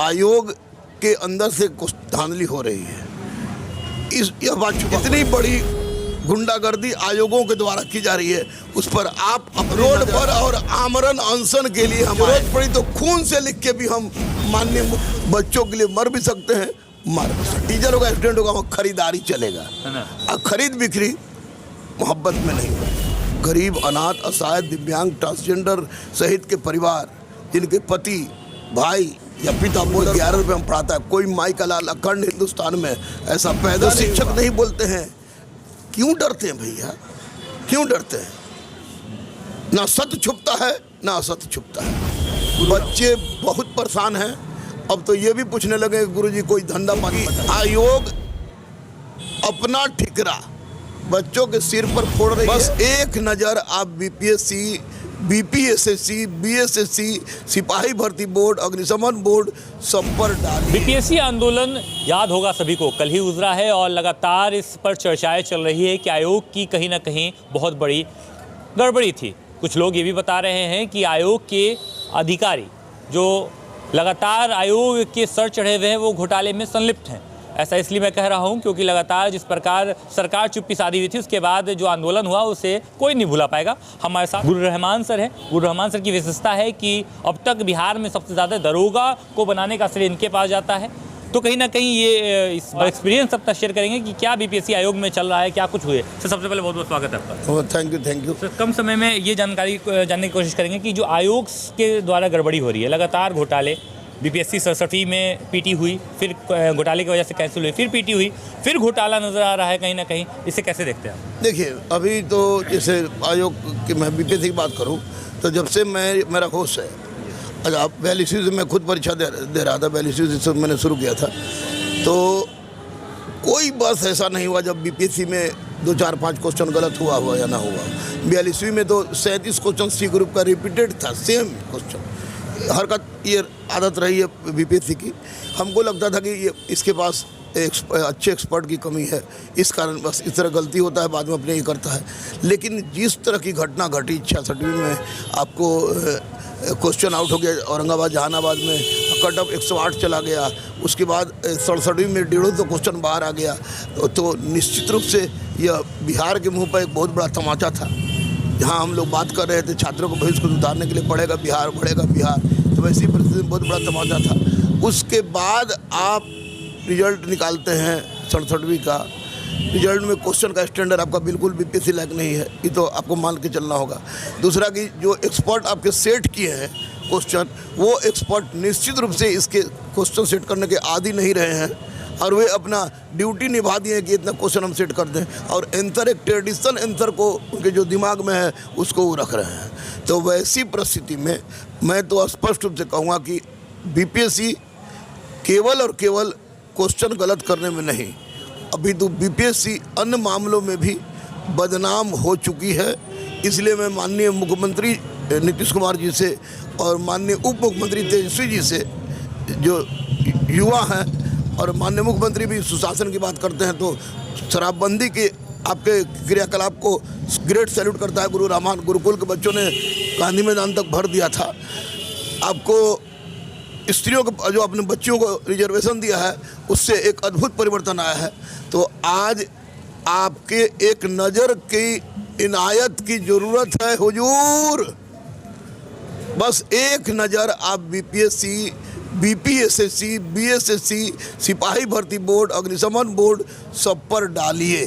आयोग के अंदर से कुछ धांधली हो रही है। यह बात इतनी बड़ी गुंडागर्दी आयोगों के द्वारा की जा रही है, उस पर आप रोड पर और आमरण अनशन के लिए हम जरूरत पड़ी तो खून से लिख के भी हम माननीय बच्चों के लिए मर भी सकते हैं, मर भी सकते। टीचर होगा, एक्सीडेंट होगा, वहाँ खरीदारी चलेगा। अब खरीद बिक्री मोहब्बत में नहीं होगी। गरीब, अनाथ, असहाय, दिव्यांग, ट्रांसजेंडर सहित के परिवार जिनके पति, भाई या पिता बोल 11 रुपये में पढ़ाता है, कोई माई का लाल अखंड हिंदुस्तान में ऐसा पैदा। शिक्षक नहीं बोलते हैं, क्यों डरते हैं भैया, क्यों डरते हैं? ना सत्य छुपता है ना असत्य छुपता है। बच्चे बहुत परेशान हैं। अब तो ये भी पूछने लगे गुरुजी कोई धंधा पानी। आयोग अपना ठिकरा बच्चों के सिर पर फोड़ रही है। बस एक नज़र आप बीपीएससी, बीपीएसएससी, बीएसएससी, सिपाही भर्ती बोर्ड, अग्निशमन बोर्ड सब पर डाली। बीपीएससी आंदोलन याद होगा सभी को, कल ही गुजरा है और लगातार इस पर चर्चाएं चल रही है कि आयोग की कहीं ना कहीं बहुत बड़ी गड़बड़ी थी। कुछ लोग ये भी बता रहे हैं कि आयोग के अधिकारी जो लगातार आयोग के सर चढ़े हुए हैं वो घोटाले में संलिप्त हैं। ऐसा इसलिए मैं कह रहा हूं क्योंकि लगातार जिस प्रकार सरकार चुप्पी साधी हुई थी, उसके बाद जो आंदोलन हुआ उसे कोई नहीं भुला पाएगा। हमारे साथ गुरु रहमान सर हैं। गुरु रहमान सर की विशेषता है कि अब तक बिहार में सबसे ज़्यादा दरोगा को बनाने का श्रेय इनके पास जाता है। तो कहीं ना कहीं ये इस एक्सपीरियंस सबका शेयर करेंगे कि क्या बीपीएससी आयोग में चल रहा है, क्या कुछ हुए। सर सबसे पहले बहुत बहुत स्वागत है आपका। Thank you. सर कम समय में ये जानकारी जानने की कोशिश करेंगे कि जो आयोग के द्वारा गड़बड़ी हो रही है, लगातार घोटाले, बीपीएससी 67 में पीटी हुई, फिर घोटाले की वजह से कैंसिल हुई, फिर पीटी हुई, फिर घोटाला नज़र आ रहा है कहीं ना कहीं, इसे कैसे देखते हैं आप? देखिए, अभी तो जैसे आयोग की मैं बीपीएससी की बात करूं तो जब से मेरा होश है, अच्छा 42 से मैं खुद परीक्षा दे रहा था, 42 से मैंने शुरू किया था, तो कोई बस ऐसा नहीं हुआ जब बीपीएससी में 2, 4, 5 क्वेश्चन गलत हुआ या ना हुआ। 42वीं में तो 37 क्वेश्चन सी ग्रुप का रिपीटेड था, सेम क्वेश्चन। हरकत ये आदत रही है बीपीएससी की। हमको लगता था कि ये इसके पास अच्छे एक्सपर्ट की कमी है, इस कारण बस इस तरह गलती होता है, बाद में अपने ये करता है। लेकिन जिस तरह की घटना घटी 66वीं में, आपको क्वेश्चन आउट हो गया औरंगाबाद जहानाबाद में, कट ऑफ 108 चला गया, उसके बाद 67वीं में 150 क्वेश्चन बाहर आ गया, तो निश्चित रूप से यह बिहार के मुँह पर एक बहुत बड़ा तमाचा था। जहाँ हम लोग बात कर रहे थे छात्रों को भविष्य को सुधारने के लिए पढ़ेगा बिहार, बढ़ेगा बिहार, तो वैसी परिस्थिति में बहुत बड़ा तमाचा था। उसके बाद आप रिजल्ट निकालते हैं 67वीं का, रिजल्ट में क्वेश्चन का स्टैंडर्ड आपका बिल्कुल बीपीएससी लायक नहीं है, ये तो आपको मान के चलना होगा। दूसरा कि जो एक्सपर्ट आपके सेट किए हैं क्वेश्चन, वो एक्सपर्ट निश्चित रूप से इसके क्वेश्चन सेट करने के आदी नहीं रहे हैं और वे अपना ड्यूटी निभा दिए कि इतना क्वेश्चन हम सेट कर दें, और आंसर एक ट्रेडिशनल आंसर को उनके जो दिमाग में है उसको वो रख रहे हैं। तो वैसी परिस्थिति में मैं तो स्पष्ट रूप से कहूँगा कि बीपीएससी केवल और केवल क्वेश्चन गलत करने में नहीं, अभी तो बीपीएससी अन्य मामलों में भी बदनाम हो चुकी है। इसलिए मैं माननीय मुख्यमंत्री नीतीश कुमार जी से और माननीय उप मुख्यमंत्री तेजस्वी जी से, जो युवा हैं और माननीय मुख्यमंत्री भी सुशासन की बात करते हैं, तो शराबबंदी के आपके क्रियाकलाप को ग्रेट सैल्यूट करता है। गुरु रहमान गुरुकुल के बच्चों ने गांधी मैदान तक भर दिया था। आपको स्त्रियों को, जो अपने बच्चियों को रिजर्वेशन दिया है, उससे एक अद्भुत परिवर्तन आया है। तो आज आपके एक नज़र की इनायत की ज़रूरत है हुजूर। बस एक नज़र आप बीपीएससी, बीपीएसएससी, बीएसएससी, सिपाही भर्ती बोर्ड, अग्निशमन बोर्ड सब पर डालिए,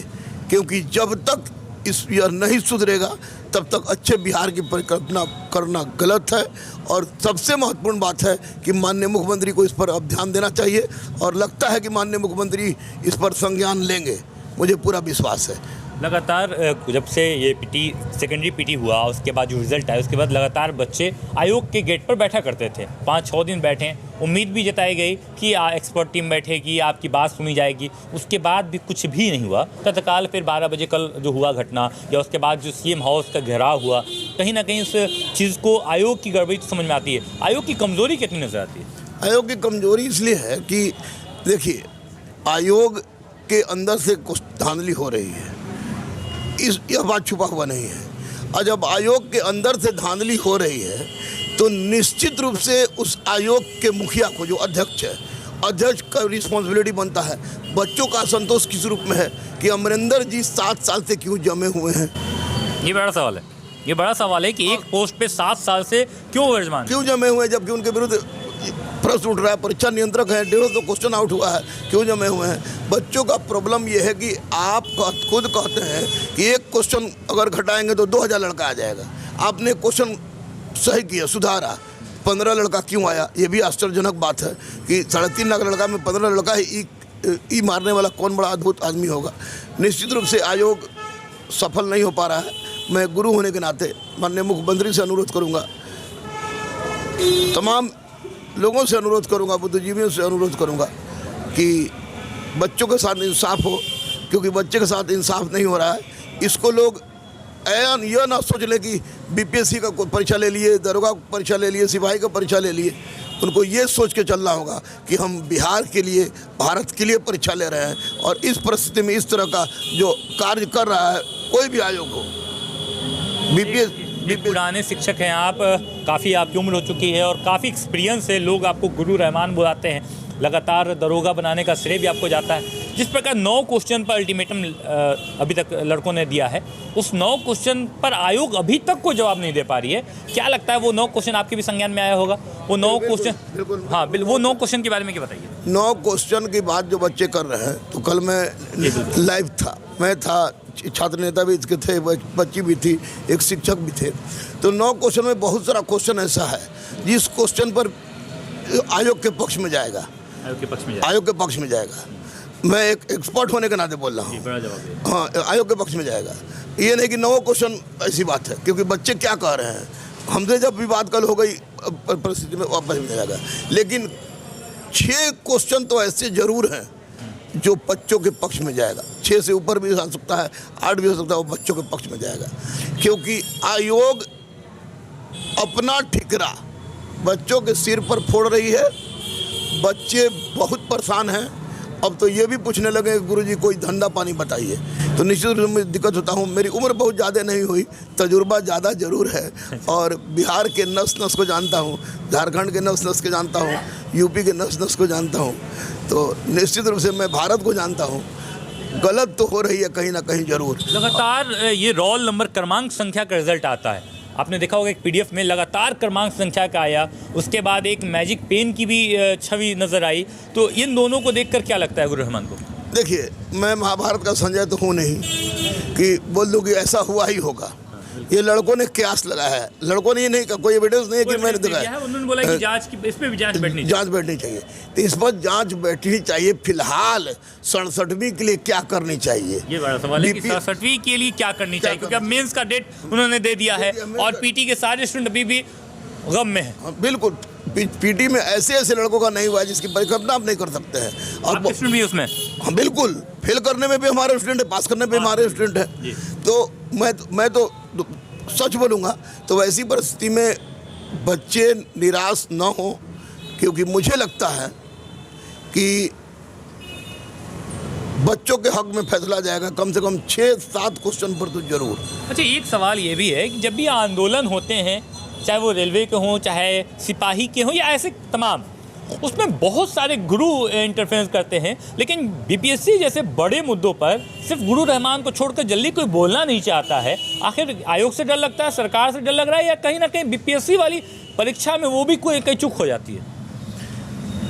क्योंकि जब तक यह नहीं सुधरेगा तब तक अच्छे बिहार की परिकल्पना करना गलत है। और सबसे महत्वपूर्ण बात है कि माननीय मुख्यमंत्री को इस पर अब ध्यान देना चाहिए, और लगता है कि माननीय मुख्यमंत्री इस पर संज्ञान लेंगे, मुझे पूरा विश्वास है। लगातार जब से ये पीटी सेकेंडरी पीटी हुआ, उसके बाद जो रिजल्ट आया, उसके बाद लगातार बच्चे आयोग के गेट पर बैठा करते थे। 5-6 दिन बैठे, उम्मीद भी जताई गई कि एक्सपर्ट टीम बैठेगी, आपकी बात सुनी जाएगी। उसके बाद भी कुछ भी नहीं हुआ। तत्काल फिर 12 बजे कल जो हुआ घटना, या उसके बाद जो सीएम हाउस का घेराव हुआ, कहीं ना कहीं उस चीज़ को आयोग की गड़बड़ी तो समझ में आती है। आयोग की कमज़ोरी कितनी नज़र आती है? आयोग की कमज़ोरी इसलिए है कि देखिए, आयोग के अंदर से कुछ धांधली हो रही है, यह बात छुपा हुआ नहीं है। और जब आयोग के अंदर से धांधली हो रही है तो तो निश्चित रूप से उस आयोग के मुखिया को, जो अध्यक्ष है, अध्यक्ष का रिस्पॉन्सिबिलिटी बनता है। बच्चों का असंतोष किस रूप में है कि अमरिंदर जी 7 साल से क्यों जमे हुए हैं? ये बड़ा सवाल है। ये बड़ा सवाल है कि एक पोस्ट पे 7 साल से क्यों विराजमान, क्यों जमे हुए हैं, जबकि उनके विरुद्ध प्रश्न उठ रहा है। परीक्षा नियंत्रक है, 150 क्वेश्चन आउट हुआ है, क्यों जमे हुए हैं? बच्चों का प्रॉब्लम ये है कि आप खुद कहते हैं कि एक क्वेश्चन अगर घटाएंगे तो 2000 लड़का आ जाएगा। आपने क्वेश्चन सही किया, सुधारा, 15 लड़का क्यों आया? ये भी आश्चर्यजनक बात है कि 3.5 लाख लड़का में 15 लड़का ही ई मारने वाला कौन बड़ा अद्भुत आदमी होगा। निश्चित रूप से आयोग सफल नहीं हो पा रहा है। मैं गुरु होने के नाते माननीय मुख्यमंत्री से अनुरोध करूंगा, तमाम लोगों से अनुरोध करूंगा, बुद्धिजीवियों से अनुरोध करूंगा कि बच्चों के साथ इंसाफ हो, क्योंकि बच्चे के साथ इंसाफ नहीं हो रहा है। इसको लोग यह ना सोच ले कि बीपीएससी का परीक्षा ले लिए, दरोगा परीक्षा ले लिए, सिपाही का परीक्षा ले लिए। उनको ये सोच के चलना होगा कि हम बिहार के लिए, भारत के लिए परीक्षा ले रहे हैं। और इस परिस्थिति में इस तरह का जो कार्य कर रहा है कोई भी आयोग हो, एक पुराने शिक्षक हैं आप, काफ़ी आपकी उम्र हो चुकी है और काफ़ी एक्सपीरियंस है, लोग आपको गुरु रहमान बुलाते हैं, लगातार दरोगा बनाने का श्रेय भी आपको जाता है। जिस प्रकार 9 क्वेश्चन पर अल्टीमेटम अभी तक लड़कों ने दिया है, उस 9 क्वेश्चन पर आयोग अभी तक कोई जवाब नहीं दे पा रही है। क्या लगता है वो 9 क्वेश्चन आपके भी संज्ञान में आया होगा? वो 9 क्वेश्चन, हाँ वो 9 क्वेश्चन के बारे में क्या बताइए? 9 क्वेश्चन की बात जो बच्चे कर रहे हैं, तो कल मैं लाइव था, मैं था, छात्र नेता भी इसके थे, बच्ची भी थी, एक शिक्षक भी थे। तो 9 क्वेश्चन में बहुत सारा क्वेश्चन ऐसा है जिस क्वेश्चन पर आयोग के पक्ष में जाएगा, आयोग के पक्ष में जाएगा। मैं एक एक्सपर्ट होने के नाते बोल रहा हूँ, हाँ, आयोग के पक्ष में जाएगा। ये नहीं कि 9 क्वेश्चन ऐसी बात है, क्योंकि बच्चे क्या कह रहे हैं, हमसे जब विवाद कल हो गई परिस्थिति में वापस मिल जाएगा। लेकिन 6 क्वेश्चन तो ऐसे जरूर हैं जो बच्चों के पक्ष में जाएगा। 6 से ऊपर भी हो सकता है, 8 भी हो सकता है, वो बच्चों के पक्ष में जाएगा। क्योंकि आयोग अपना ठिकरा बच्चों के सिर पर फोड़ रही है। बच्चे बहुत परेशान हैं। अब तो ये भी पूछने लगे गुरुजी कोई धंधा पानी बताइए। तो निश्चित रूप में दिक्कत होता हूँ। मेरी उम्र बहुत ज़्यादा नहीं हुई, तजुर्बा ज़्यादा जरूर है, और बिहार के नस नस को जानता हूँ, झारखंड के नस नस को जानता हूँ, यूपी के नस नस को जानता हूँ। तो निश्चित रूप से मैं भारत को जानता हूँ। गलत तो हो रही है कहीं ना कहीं जरूर। लगातार ये रोल नंबर क्रमांक संख्या का रिजल्ट आता है, आपने देखा होगा एक पीडीएफ में लगातार क्रमांक संख्या का आया, उसके बाद एक मैजिक पेन की भी छवि नजर आई। तो इन दोनों को देखकर क्या लगता है गुरु रहमान को? देखिए, मैं महाभारत का संजय तो हूँ नहीं कि बोल दूँ कि ऐसा हुआ ही होगा। ये लड़कों ने क्यास लगाया है, लड़कों ने ये नहीं कहा, कोई एविडेंस नहीं है कि मैंने दिखाया। उन्होंने बोला कि जांच की, इस पे भी जांच बैठनी चाहिए। तो इस पर जांच बैठनी चाहिए। फिलहाल 67वीं के लिए क्या करनी चाहिए, ये बड़ा सवाल है कि 67वीं के लिए क्या करनी चाहिए, क्योंकि अब मेंस का डेट उन्होंने दे दिया है और पीटी के सारे स्टूडेंट अभी भी गम में है। बिल्कुल, पीटी में ऐसे ऐसे लड़कों का नहीं हुआ है जिसकी परिकल्पना आप नहीं कर सकते हैं। और भी उसमें, हाँ बिल्कुल, फेल करने में भी हमारे स्टूडेंट है, पास करने में भी हमारे स्टूडेंट है। तो मैं तो सच बोलूँगा, तो वैसी परिस्थिति में बच्चे निराश न हो, क्योंकि मुझे लगता है कि बच्चों के हक में फैसला जाएगा कम से कम 6-7 क्वेश्चन पर तो जरूर। अच्छा, एक सवाल ये भी है कि जब भी आंदोलन होते हैं, चाहे वो रेलवे के हों, चाहे सिपाही के हों, या ऐसे तमाम, उसमें बहुत सारे गुरु इंटरफेरेंस करते हैं। लेकिन बीपीएससी जैसे बड़े मुद्दों पर सिर्फ गुरु रहमान को छोड़कर जल्दी कोई बोलना नहीं चाहता है। आखिर आयोग से डर लगता है, सरकार से डर लग रहा है, या कहीं ना कहीं बीपीएससी वाली परीक्षा में वो भी कोई कई चूक हो जाती है?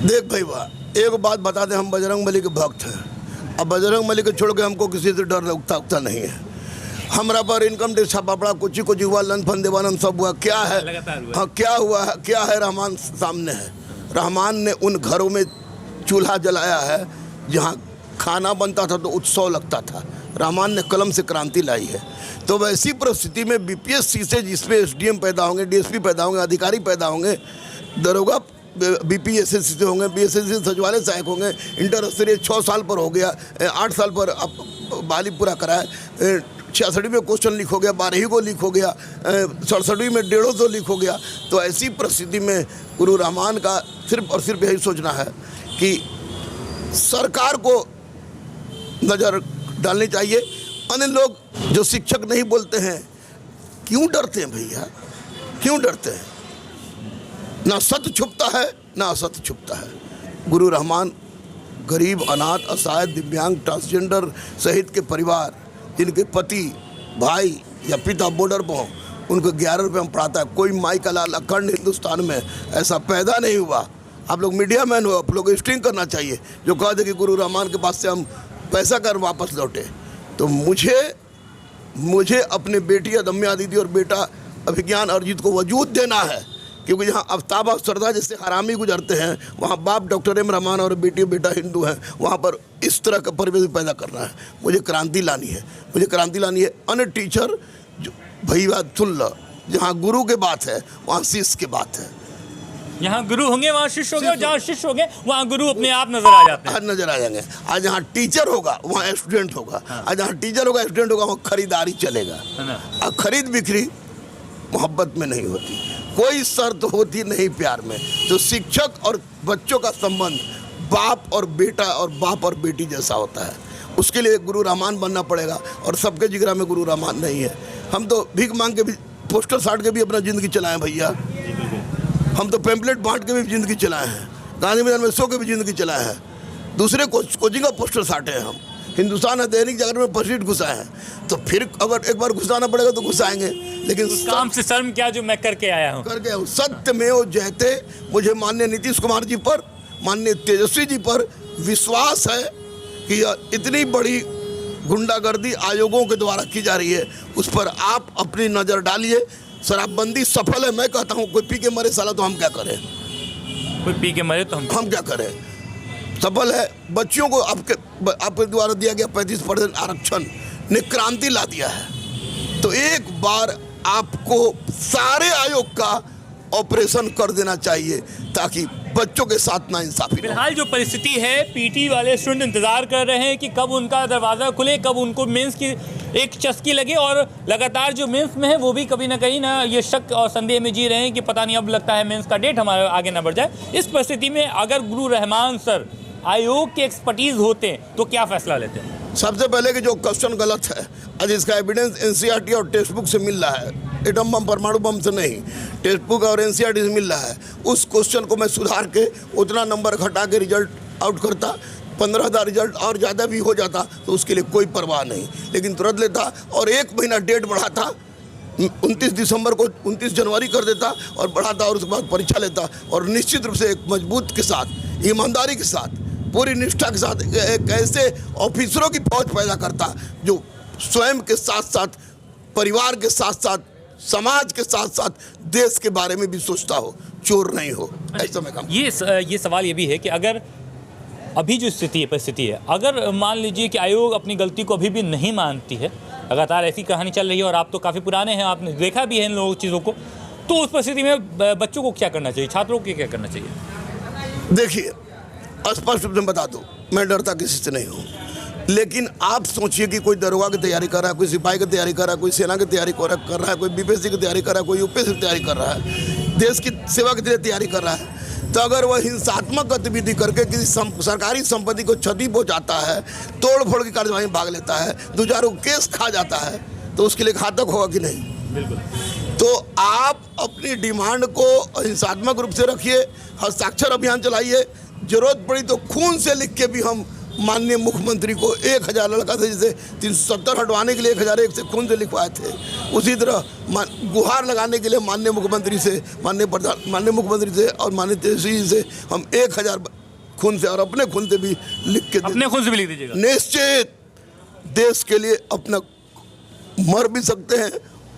देख भाई वाह, एक बात बता दें, हम बजरंगबली के भक्त हैं। अब बजरंगबली को छोड़ के हमको किसी से डर लगता नहीं है। हमारा पर इनकम टैक्स छापा पड़ा, कुछ हुआ, लन फन देवानंद सब हुआ। क्या है, हाँ क्या हुआ है, क्या है? रहमान सामने है। रहमान ने उन घरों में चूल्हा जलाया है जहाँ खाना बनता था तो उत्सव लगता था। रहमान ने कलम से क्रांति लाई है। तो वैसी परिस्थिति में बीपीएससी से जिसमें एसडीएम पैदा होंगे, डीएसपी पैदा होंगे, अधिकारी पैदा होंगे, दरोगा बीपीएससी से होंगे, बीएसएससी से सचिवालय सहायक होंगे, इंटर स्तरीय 6 साल पर हो गया, 8 साल पर बहाली पूरा कराए, 66वीं में क्वेश्चन लीक हो गया, 12वीं को लीक हो गया, 67वीं में 150 लीक हो गया। तो ऐसी परिस्थिति में गुरु रहमान का सिर्फ और सिर्फ यही सोचना है कि सरकार को नज़र डालनी चाहिए। अन्य लोग जो शिक्षक नहीं बोलते हैं, क्यों डरते हैं भैया, क्यों डरते हैं? ना सत्य छुपता है ना असत्य छुपता है। गुरु रहमान गरीब, अनाथ, असहाय, दिव्यांग, ट्रांसजेंडर सहित के परिवार जिनके पति, भाई या पिता बॉर्डर पर हों, उनको 11 रुपये में पढ़ाता है। कोई माई का लाल अखंड हिंदुस्तान में ऐसा पैदा नहीं हुआ। आप लोग मीडिया मैन हो, आप लोग स्ट्रिंग करना चाहिए जो कहा था कि गुरु रहमान के पास से हम पैसा कर वापस लौटे। तो मुझे अपने बेटी अदम्या दीदी और बेटा अभिज्ञान अर्जित को वजूद देना है, क्योंकि जहाँ आफ्ताब और सरदा जैसे हरामी गुजरते हैं, वहाँ बाप डॉक्टर एम रहमान और बेटा हिंदू हैं, वहाँ पर इस तरह का परिवेश पैदा करना है। मुझे क्रांति लानी है। अन्य टीचर जो भैया सुन लो, जहाँ गुरु के बात है वहाँ शिष्य की बात है। यहाँ गुरु होंगे वहाँ शिष्य होंगे, और जहाँ शिष्य होंगे वहाँ गुरु अपने आप नजर आ जाते हैं। नजर आ जाएंगे। आज जहाँ टीचर होगा वहाँ स्टूडेंट होगा, आज जहाँ टीचर होगा स्टूडेंट होगा, वहाँ खरीदारी चलेगा। और खरीद बिक्री मोहब्बत में नहीं होती, कोई शर्त होती नहीं प्यार में। तो शिक्षक और बच्चों का संबंध बाप और बेटा और बाप और बेटी जैसा होता है। उसके लिए गुरु रहमान बनना पड़ेगा, और सबके जिगरा में गुरु रहमान नहीं है। हम तो भीख मांग के भी, पोस्टर साट के भी अपना ज़िंदगी चलाएं भैया। हम तो पैम्पलेट बांट के भी ज़िंदगी चलाए हैं, गांधी मैदान में सो के भी ज़िंदगी चलाए हैं, दूसरे कोचिंग का पोस्टर साटे हैं हम। हिंदुस्तान है दैनिक जागरण में पसीट घुसाए हैं, तो फिर अगर एक बार घुसाना पड़ेगा तो घुसाएंगे। लेकिन काम से शर्म क्या जो मैं करके आया हूँ। सत्यमेव जयते। मुझे माननीय नीतीश कुमार जी पर, माननीय तेजस्वी जी पर विश्वास है कि इतनी बड़ी गुंडागर्दी आयोगों के द्वारा की जा रही है, उस पर आप अपनी नज़र डालिए। शराबबंदी सफल है। मैं कहता हूँ कोई पी के मरे साला तो हम क्या करें, कोई पी के मरे तो हम क्या करें। सफल है। बच्चियों को आपके द्वारा दिया गया 35% आरक्षण ने क्रांति ला दिया है। तो एक बार आपको सारे आयोग का ऑपरेशन कर देना चाहिए ताकि बच्चों के साथ ना इंसाफी। फिलहाल जो परिस्थिति है, पीटी वाले स्टूडेंट इंतजार कर रहे हैं कि कब उनका दरवाज़ा खुले, कब उनको मेंस की एक चस्की लगे, और लगातार जो मेंस में है वो भी कभी ना कहीं ना ये शक और संदेह में जी रहे हैं कि पता नहीं अब लगता है मेंस का डेट हमारे आगे ना बढ़ जाए। इस परिस्थिति में अगर गुरु रहमान सर आयोग के एक्सपर्टीज होते हैं तो क्या फैसला लेते हैं? सबसे पहले कि जो क्वेश्चन गलत है, आज इसका एविडेंस एनसीईआरटी और टेक्स्ट बुक से मिल रहा है, एटम बम परमाणु बम से नहीं, टेक्स्ट बुक और एनसीईआरटी से मिल रहा है। उस क्वेश्चन को मैं सुधार के उतना नंबर घटा के रिजल्ट आउट करता, 15,000 रिजल्ट और ज़्यादा भी हो जाता तो उसके लिए कोई परवाह नहीं, लेकिन तुरंत लेता और 1 महीना डेट बढ़ाता, 29 दिसंबर को 29 जनवरी कर देता और बढ़ाता, और उसके बाद परीक्षा लेता। और निश्चित रूप से एक मजबूत के साथ, ईमानदारी के साथ, पूरी निष्ठा के साथ एक ऐसे ऑफिसरों की फौज पैदा करता जो स्वयं के साथ साथ, परिवार के साथ साथ, समाज के साथ साथ देश के बारे में भी सोचता हो, चोर नहीं हो। ऐसा मैं काम। ये सवाल ये भी है कि अगर अभी जो परिस्थिति है, अगर मान लीजिए कि आयोग अपनी गलती को अभी भी नहीं मानती है, लगातार ऐसी कहानी चल रही है और आप तो काफ़ी पुराने हैं, आपने देखा भी है इन लोगों चीज़ों को, तो उस परिस्थिति में बच्चों को क्या करना चाहिए, छात्रों को क्या करना चाहिए? देखिए, स्पष्ट रूप से बता दो, मैं डरता किसी से नहीं हूँ, लेकिन आप सोचिए कि कोई दरोगा की तैयारी कर रहा है, कोई सिपाही की तैयारी कर रहा है, कोई सेना की तैयारी कर रहा है, कोई बीपीएससी की तैयारी कर रहा है, कोई यूपीएससी की तैयारी कर रहा है, देश की सेवा के लिए तैयारी कर रहा है। तो अगर वह हिंसात्मक गतिविधि करके किसी सरकारी संपत्ति को क्षति पहुंचाता है, तोड़ फोड़ की कार्यवाही में भाग लेता है, 2-4 केस खा जाता है, तो उसके लिए घातक होगा कि नहीं? बिल्कुल। तो आप अपनी डिमांड को हिंसात्मक रूप से रखिए, हस्ताक्षर अभियान चलाइए, जरूरत पड़ी तो खून से लिख के भी हम माननीय मुख्यमंत्री को 1000 लड़का थे जैसे 370 हटवाने के लिए 1001 से खून से लिखवाए थे, उसी तरह गुहार लगाने के लिए माननीय मुख्यमंत्री से, माननीय मुख्यमंत्री से और माननीय तेजस्वी जी से हम 1000 खून से और अपने खून से भी लिख के, अपने खून से भी लिख दीजिएगा। निश्चित देश के लिए अपना मर भी सकते हैं,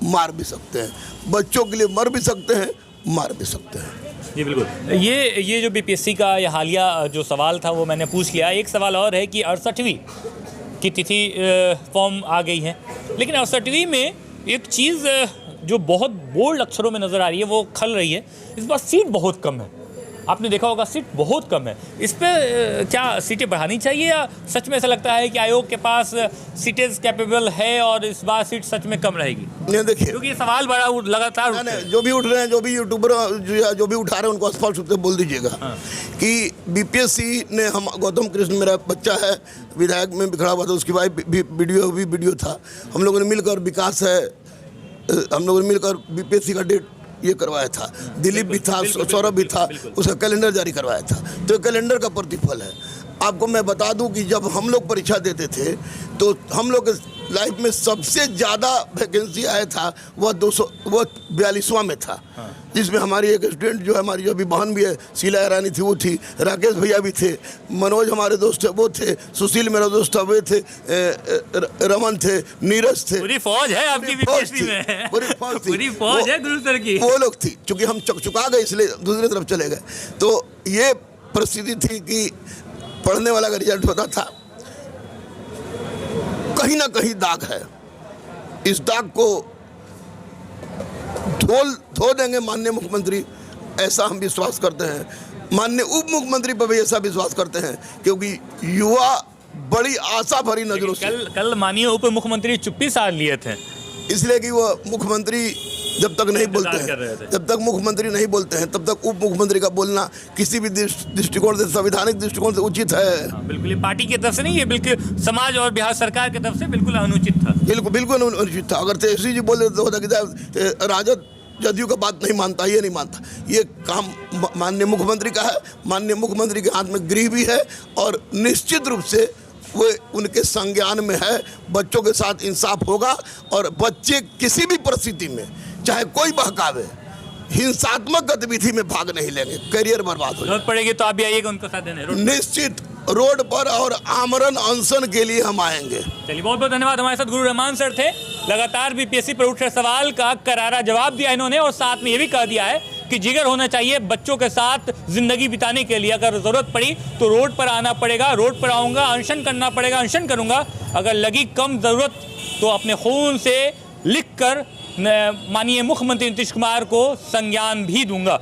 मार भी सकते हैं, बच्चों के लिए मर भी सकते हैं, मार भी सकते हैं। जी बिल्कुल। ये जो बीपीएससी का ये हालिया जो सवाल था वो मैंने पूछ लिया। एक सवाल और है कि 68वीं की तिथि फॉर्म आ गई है, लेकिन 68वीं में एक चीज़ जो बहुत बोल्ड अक्षरों में नज़र आ रही है वो खल रही है, इस बार सीट बहुत कम है। आपने देखा होगा सीट बहुत कम है। इस पर क्या सीटें बढ़ानी चाहिए, या सच में ऐसा लगता है कि आयोग के पास सीटें कैपेबल है और इस बार सीट सच में कम रहेगी? नहीं, देखिए, क्योंकि ये सवाल बड़ा लगातार जो भी उठ रहे हैं, जो भी यूट्यूबर जो भी उठा रहे हैं, उनको स्पष्ट रूप से बोल दीजिएगा कि बीपीएससी ने, हम गौतम कृष्ण मेरा बच्चा है, विधायक में भी खड़ा हुआ था, उसकी वाइफ भी वीडियो था, हम लोगों ने मिलकर, विकास है, हम लोगों ने मिलकर बीपीएससी का डेट ये करवाया था, दिलीप भी था, सौरभ भी था, उसका कैलेंडर जारी करवाया था। तो कैलेंडर का प्रतिफल है। आपको मैं बता दूं कि जब हम लोग परीक्षा देते थे तो हम लोग लाइफ में सबसे ज़्यादा वैकेंसी आया था वह 42वां में था, जिसमें हमारी एक स्टूडेंट जो है, हमारी जो अभी बहन भी है, शीला रानी थी, वो थी, राकेश भैया भी थे, मनोज हमारे दोस्त थे वो थे, सुशील मेरा दोस्त था वे थे, रमन थे, नीरज थे। पूरी फौज है आपकी बीपीएससी में। पूरी फौज थी, पूरी फौज है गुरु सर की। वो लोग थी, चूंकि हम चुका गए इसलिए दूसरी तरफ चले गए। तो ये परिस्थिति थी कि पढ़ने वाला का रिजल्ट होता था, कहीं ना कहीं दाग है। इस दाग को धो देंगे माननीय मुख्यमंत्री, ऐसा हम विश्वास करते हैं। माननीय उप मुख्यमंत्री पर भी ऐसा विश्वास करते हैं, क्योंकि युवा बड़ी आशा भरी नजरों से। कल माननीय उप मुख्यमंत्री चुप्पी साध लिए थे, इसलिए कि वो मुख्यमंत्री जब तक नहीं बोलते हैं, जब तक मुख्यमंत्री नहीं बोलते हैं, तब तक उप मुख्यमंत्री का बोलना किसी भी दृष्टिकोण से, संवैधानिक दृष्टिकोण से उचित है। बिल्कुल, ये पार्टी की तरफ से नहीं, ये बिल्कुल समाज और बिहार सरकार की तरफ से बिल्कुल अनुचित था। बिल्कुल अनुचित था। अगर तेजस्वी जी बोल देते होता कि राजद जदयू का बात नहीं मानता, ये नहीं मानता। ये काम माननीय मुख्यमंत्री का है। माननीय मुख्यमंत्री के हाथ में गृह भी है और निश्चित रूप से वो उनके संज्ञान में है। बच्चों के साथ इंसाफ होगा और बच्चे किसी भी परिस्थिति में, चाहे कोई बहकावे, हिंसात्मक गतिविधि में भाग नहीं लेंगे, करियर बर्बाद हो। जरूरत पड़ेगी तो आप भी आइएगा उनका साथ देने। निश्चित रोड पर और आमरण अनशन के लिए हम आएंगे। चलिए, बहुत बहुत धन्यवाद। हमारे साथ गुरु रहमान सर थे। लगातार बीपीएससी पर उठ रहे सवाल का करारा जवाब दिया इन्होंने और साथ में ये भी कह दिया है कि जिगर होना चाहिए बच्चों के साथ जिंदगी बिताने के लिए। अगर जरूरत पड़ी तो रोड पर आना पड़ेगा, रोड पर आऊँगा, अनशन करना पड़ेगा, अनशन करूँगा। अगर लगी कम ज़रूरत तो अपने खून से लिख कर माननीय मुख्यमंत्री नीतीश कुमार को संज्ञान भी दूंगा।